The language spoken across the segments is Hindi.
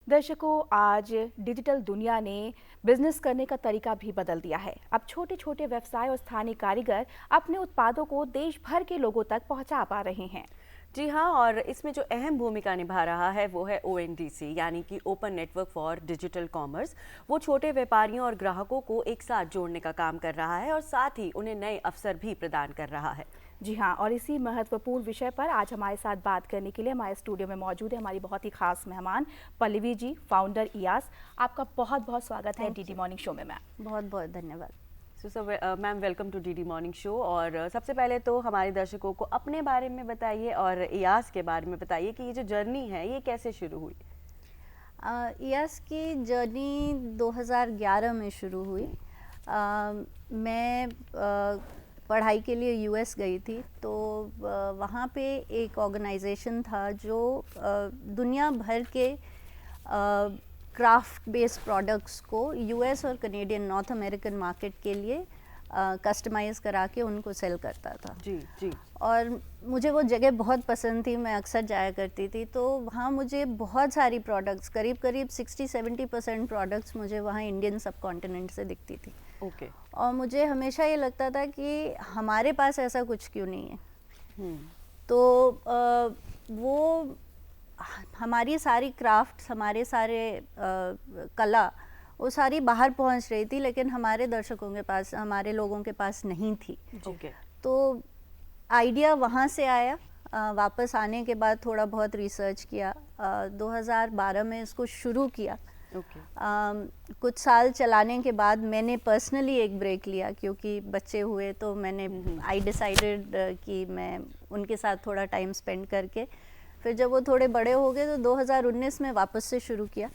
दर्शकों, आज डिजिटल दुनिया ने बिजनेस करने का तरीका भी बदल दिया है। अब छोटे छोटे व्यवसाय और स्थानीय कारीगर अपने उत्पादों को देश भर के लोगों तक पहुंचा पा रहे हैं। जी हाँ, और इसमें जो अहम भूमिका निभा रहा है वो है ONDC, यानी कि open network for digital commerce. वो छोटे व्यापारियों और ग्राहकों को एक साथ जोड़ने का काम कर रहा है और साथ ही उन्हें नए अवसर भी प्रदान कर रहा है। जी हाँ, और इसी महत्वपूर्ण विषय पर आज हमारे साथ बात करने के लिए हमारे स्टूडियो में मौजूद है हमारी बहुत ही खास मेहमान पल्लवी जी, फाउंडर इयास। आपका बहुत बहुत स्वागत है डीडी मॉर्निंग शो में मैम। बहुत बहुत धन्यवाद। So ma'am, welcome to DD morning show. और सबसे पहले तो हमारे दर्शकों को अपने बारे में बताइए और इयास के बारे में बताइए कि ये जो जर्नी है ये कैसे शुरू हुई। इयास की जर्नी 2011 में शुरू हुई। मैं पढ़ाई के लिए US गई थी, तो वहाँ पे एक ऑर्गेनाइजेशन था जो दुनिया भर के क्राफ्ट बेस्ड प्रोडक्ट्स को US और कनेडियन नॉर्थ अमेरिकन मार्केट के लिए कस्टमाइज़ करा के उनको सेल करता था। जी जी। और मुझे वो जगह बहुत पसंद थी, मैं अक्सर जाया करती थी। तो वहाँ मुझे बहुत सारी प्रोडक्ट्स, करीब करीब 60-70% प्रोडक्ट्स मुझे वहाँ इंडियन सब कॉन्टिनेंट से दिखती थी। ओके। और मुझे हमेशा ये लगता था कि हमारे पास ऐसा कुछ क्यों नहीं है। तो वो हमारी सारी क्राफ्ट्स, हमारे सारे कला, वो सारी बाहर पहुंच रही थी, लेकिन हमारे दर्शकों के पास, हमारे लोगों के पास नहीं थी। ओके। तो आइडिया वहाँ से आया। वापस आने के बाद थोड़ा बहुत रिसर्च किया। 2012 में इसको शुरू किया। ओके। कुछ साल चलाने के बाद मैंने पर्सनली एक ब्रेक लिया, क्योंकि बच्चे हुए तो मैंने आई डिसाइडेड कि मैं उनके साथ थोड़ा टाइम स्पेंड करके, फिर जब वो थोड़े बड़े हो गए तो 2019 में वापस से शुरू किया।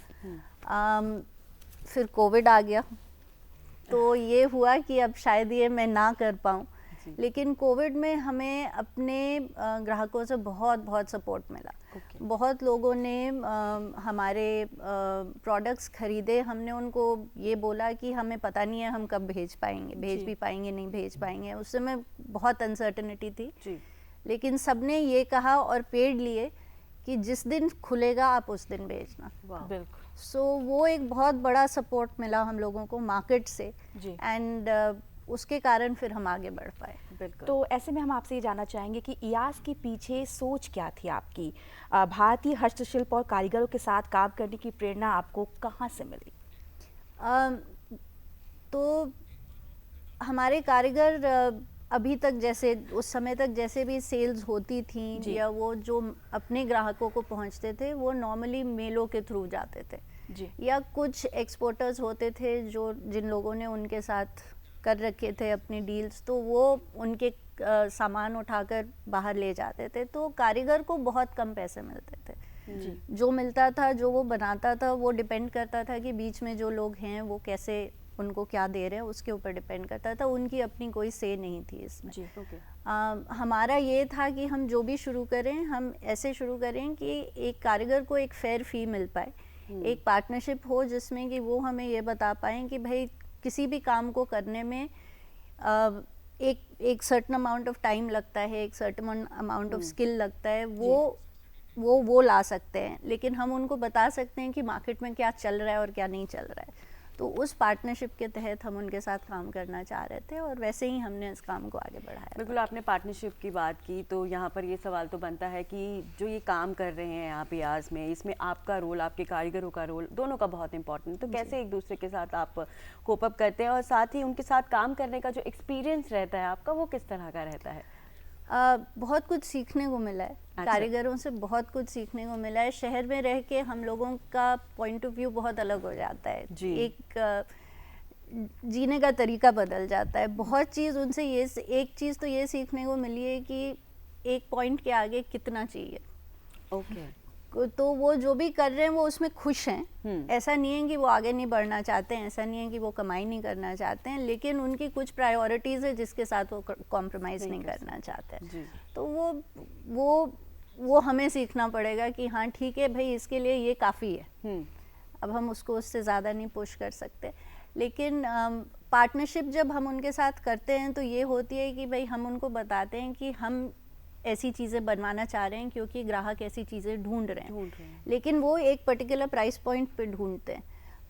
फिर कोविड आ गया, तो ये हुआ कि अब शायद ये मैं ना कर पाऊँ। लेकिन कोविड में हमें अपने ग्राहकों से बहुत बहुत सपोर्ट मिला। बहुत लोगों ने हमारे प्रोडक्ट्स खरीदे। हमने उनको ये बोला कि हमें पता नहीं है हम कब भेज पाएंगे, भेज भी पाएंगे नहीं भेज पाएंगे। उस समय बहुत अनसर्टेनिटी थी जी। लेकिन सबने ये कहा और पेड़ लिए कि जिस दिन खुलेगा आप उस दिन भेजना। बिल्कुल। सो वो एक बहुत बड़ा सपोर्ट मिला हम लोगों को मार्केट से, एंड उसके कारण फिर हम आगे बढ़ पाए। बिल्कुल। तो ऐसे में हम आपसे ये जानना चाहेंगे कि इयास के पीछे सोच क्या थी आपकी? भारतीय हस्तशिल्प और कारीगरों के साथ काम करने की प्रेरणा आपको कहाँ से मिली? तो हमारे कारीगर अभी तक, जैसे उस समय तक जैसे भी सेल्स होती थी या वो जो अपने ग्राहकों को पहुंचते थे, वो नॉर्मली मेलों के थ्रू जाते थे जी। या कुछ एक्सपोर्टर्स होते थे जो जिन लोगों ने उनके साथ कर रखे थे अपनी डील्स, तो वो उनके सामान उठाकर बाहर ले जाते थे। तो कारीगर को बहुत कम पैसे मिलते थे जी। जो मिलता था, जो वो बनाता था, वो डिपेंड करता था कि बीच में जो लोग हैं वो कैसे उनको क्या दे रहे हैं, उसके ऊपर डिपेंड करता था। उनकी अपनी कोई से नहीं थी इसमें जी। हमारा ये था कि हम जो भी शुरू करें, हम ऐसे शुरू करें कि एक कारीगर को एक फेयर फी मिल पाए, एक पार्टनरशिप हो जिसमें कि वो हमें ये बता पाएँ कि भाई किसी भी काम को करने में एक सर्टेन अमाउंट ऑफ टाइम लगता है, एक सर्टेन अमाउंट ऑफ स्किल लगता है, वो ला सकते हैं। लेकिन हम उनको बता सकते हैं कि मार्केट में क्या चल रहा है और क्या नहीं चल रहा है। तो उस पार्टनरशिप के तहत हम उनके साथ काम करना चाह रहे थे और वैसे ही हमने इस काम को आगे बढ़ाया। बिल्कुल, आपने पार्टनरशिप की बात की, तो यहाँ पर ये सवाल तो बनता है कि जो ये काम कर रहे हैं आप इयास में, इसमें आपका रोल, आपके कारीगरों का रोल, दोनों का बहुत इंपॉर्टेंट। तो कैसे एक दूसरे के साथ आप कोप अप करते हैं और साथ ही उनके साथ काम करने का जो एक्सपीरियंस रहता है आपका, वो किस तरह का रहता है? बहुत कुछ सीखने को मिला है। अच्छा। कारीगरों से बहुत कुछ सीखने को मिला है। शहर में रह के हम लोगों का पॉइंट ऑफ व्यू बहुत अलग हो जाता है जी। एक जीने का तरीका बदल जाता है। बहुत चीज़ उनसे ये, एक चीज़ तो ये सीखने को मिली है कि एक पॉइंट के आगे कितना चाहिए। ओके। तो वो जो भी कर रहे हैं वो उसमें खुश हैं। ऐसा नहीं है कि वो आगे नहीं बढ़ना चाहते हैं, ऐसा नहीं है कि वो कमाई नहीं करना चाहते हैं, लेकिन उनकी कुछ प्रायोरिटीज़ है जिसके साथ वो कॉम्प्रोमाइज़ नहीं करना चाहते हैं। तो वो हमें सीखना पड़ेगा कि हाँ ठीक है भाई, इसके लिए ये काफ़ी है। अब हम उसको उससे ज़्यादा नहीं पुश कर सकते। लेकिन पार्टनरशिप जब हम उनके साथ करते हैं तो ये होती है कि भाई हम उनको बताते हैं कि हम ऐसी चीज़ें बनवाना चाह रहे हैं क्योंकि ग्राहक ऐसी चीज़ें ढूंढ रहे हैं, लेकिन वो एक पर्टिकुलर प्राइस पॉइंट पे ढूंढते हैं,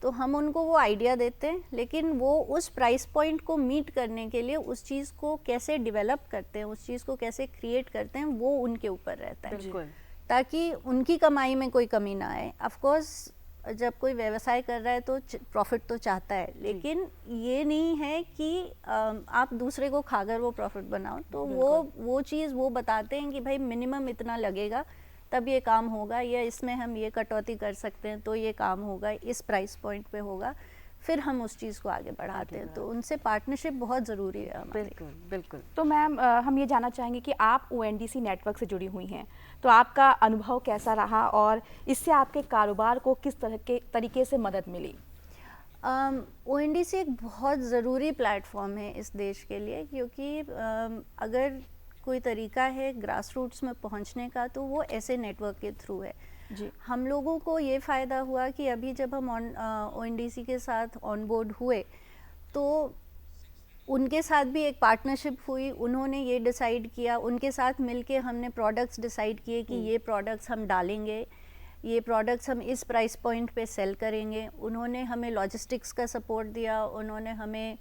तो हम उनको वो आइडिया देते हैं, लेकिन वो उस प्राइस पॉइंट को मीट करने के लिए उस चीज़ को कैसे डेवलप करते हैं, उस चीज़ को कैसे क्रिएट करते हैं, वो उनके ऊपर रहता है, ताकि उनकी कमाई में कोई कमी ना आए। ऑफ कोर्स जब कोई व्यवसाय कर रहा है तो प्रॉफिट तो चाहता है, लेकिन ये नहीं है कि आप दूसरे को खाकर वो प्रॉफिट बनाओ, तो वो चीज़ वो बताते हैं कि भाई मिनिमम इतना लगेगा तब ये काम होगा, या इसमें हम ये कटौती कर सकते हैं तो ये काम होगा, इस प्राइस पॉइंट पे होगा, फिर हम उस चीज़ को आगे बढ़ाते हैं। तो उनसे पार्टनरशिप बहुत ज़रूरी है हमारी। बिल्कुल बिल्कुल। तो मैम हम ये जानना चाहेंगे कि आप ONDC नेटवर्क से जुड़ी हुई हैं, तो आपका अनुभव कैसा रहा और इससे आपके कारोबार को किस तरह के तरीके से मदद मिली? ONDC एक बहुत ज़रूरी प्लेटफॉर्म है इस देश के लिए, क्योंकि अगर कोई तरीका है ग्रास रूट्स में पहुंचने का तो वो ऐसे नेटवर्क के थ्रू है जी। हम लोगों को ये फ़ायदा हुआ कि अभी जब हम ONDC के साथ ऑन बोर्ड हुए तो उनके साथ भी एक पार्टनरशिप हुई, उन्होंने ये डिसाइड किया, उनके साथ मिलके हमने प्रोडक्ट्स डिसाइड किए कि ये प्रोडक्ट्स हम डालेंगे, ये प्रोडक्ट्स हम इस प्राइस पॉइंट पे सेल करेंगे। उन्होंने हमें लॉजिस्टिक्स का सपोर्ट दिया, उन्होंने हमें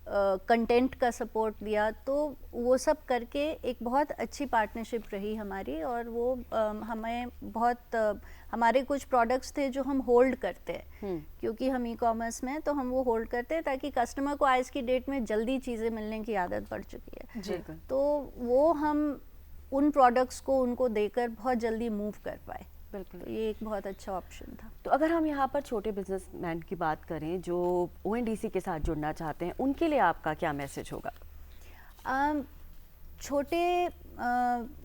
कंटेंट का सपोर्ट दिया, तो वो सब करके एक बहुत अच्छी पार्टनरशिप रही हमारी। और वो हमें बहुत हमारे कुछ प्रोडक्ट्स थे जो हम होल्ड करते हैं, क्योंकि हम ई-कॉमर्स में, तो हम वो होल्ड करते हैं ताकि कस्टमर को आज की डेट में जल्दी चीज़ें मिलने की आदत पड़ चुकी है, तो वो हम उन प्रोडक्ट्स को उनको देकर बहुत जल्दी मूव कर पाए। बिल्कुल, तो ये एक बहुत अच्छा ऑप्शन था। तो अगर हम यहाँ पर छोटे बिजनेसमैन की बात करें जो ONDC के साथ जुड़ना चाहते हैं, उनके लिए आपका क्या मैसेज होगा? छोटे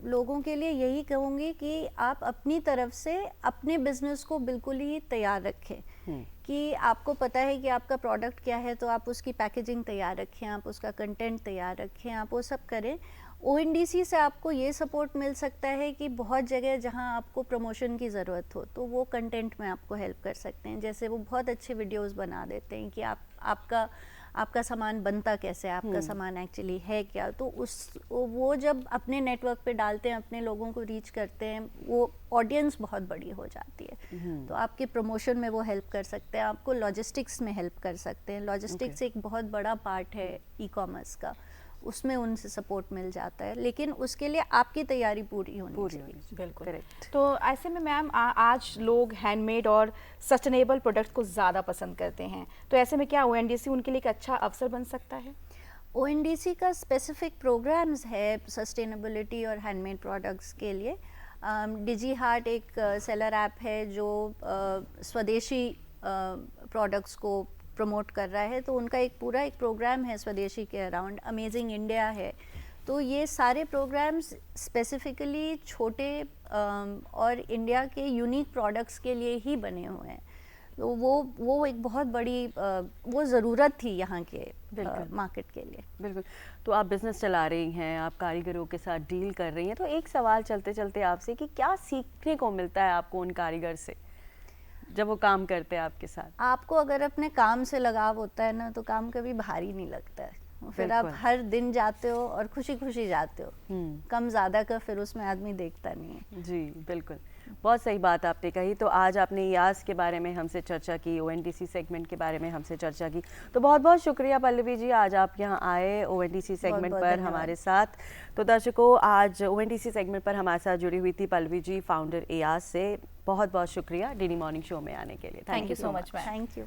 लोगों के लिए यही कहूँगी कि आप अपनी तरफ से अपने बिजनेस को बिल्कुल ही तैयार रखें, कि आपको पता है कि आपका प्रोडक्ट क्या है, तो आप उसकी पैकेजिंग तैयार रखें, आप उसका कंटेंट तैयार रखें, आप वो सब करें। ONDC से आपको ये सपोर्ट मिल सकता है कि बहुत जगह जहाँ आपको प्रमोशन की ज़रूरत हो तो वो कंटेंट में आपको हेल्प कर सकते हैं। जैसे वो बहुत अच्छे वीडियोस बना देते हैं कि आपका सामान बनता कैसे है, आपका सामान एक्चुअली है क्या, तो वो जब अपने नेटवर्क पे डालते हैं, अपने लोगों को रीच करते हैं, वो ऑडियंस बहुत बड़ी हो जाती है। तो आपके प्रमोशन में वो हेल्प कर सकते हैं, आपको लॉजिस्टिक्स में हेल्प कर सकते हैं। लॉजिस्टिक्स एक बहुत बड़ा पार्ट है ई-कॉमर्स का, उसमें उनसे सपोर्ट मिल जाता है, लेकिन उसके लिए आपकी तैयारी पूरी होनी चाहिए। बिल्कुल करेक्ट। तो ऐसे में मैम आज लोग हैंडमेड और सस्टेनेबल प्रोडक्ट्स को ज़्यादा पसंद करते हैं, तो ऐसे में क्या ONDC उनके लिए एक अच्छा अवसर बन सकता है? ONDC का स्पेसिफिक प्रोग्राम्स है सस्टेनेबिलिटी और हैंडमेड प्रोडक्ट्स के लिए। डिजी हार्ट एक सेलर ऐप है जो स्वदेशी प्रोडक्ट्स को प्रमोट कर रहा है, तो उनका एक प्रोग्राम है स्वदेशी के अराउंड। अमेजिंग इंडिया है, तो ये सारे प्रोग्राम्स स्पेसिफिकली छोटे और इंडिया के यूनिक प्रोडक्ट्स के लिए ही बने हुए हैं। तो वो एक बहुत बड़ी वो ज़रूरत थी यहाँ के मार्केट के लिए। बिल्कुल। तो आप बिज़नेस चला रही हैं, आप कारीगरों के साथ डील कर रही हैं, तो एक सवाल चलते चलते आपसे कि क्या सीखने को मिलता है आपको उन कारीगर से जब वो काम करते हैं आपके साथ? आपको अगर अपने काम से लगाव होता है ना, तो काम कभी भारी नहीं लगता है, फिर आप हर दिन जाते हो और खुशी खुशी जाते हो। कम ज़्यादा का फिर उसमें आदमी देखता नहीं है। जी बिल्कुल, बहुत सही बात आपने कही। तो आज आपने यास के बारे में हमसे चर्चा की, ONDC सेगमेंट के बारे में हमसे चर्चा की, तो बहुत बहुत शुक्रिया पल्लवी जी, आज आप यहाँ आए ONDC सेगमेंट पर हमारे साथ। तो दर्शकों, आज ONDC सेगमेंट पर हमारे साथ जुड़ी हुई थी पल्लवी जी, फाउंडर यास से। बहुत बहुत शुक्रिया DD मॉर्निंग शो में आने के लिए। Thank you so much. Thank you.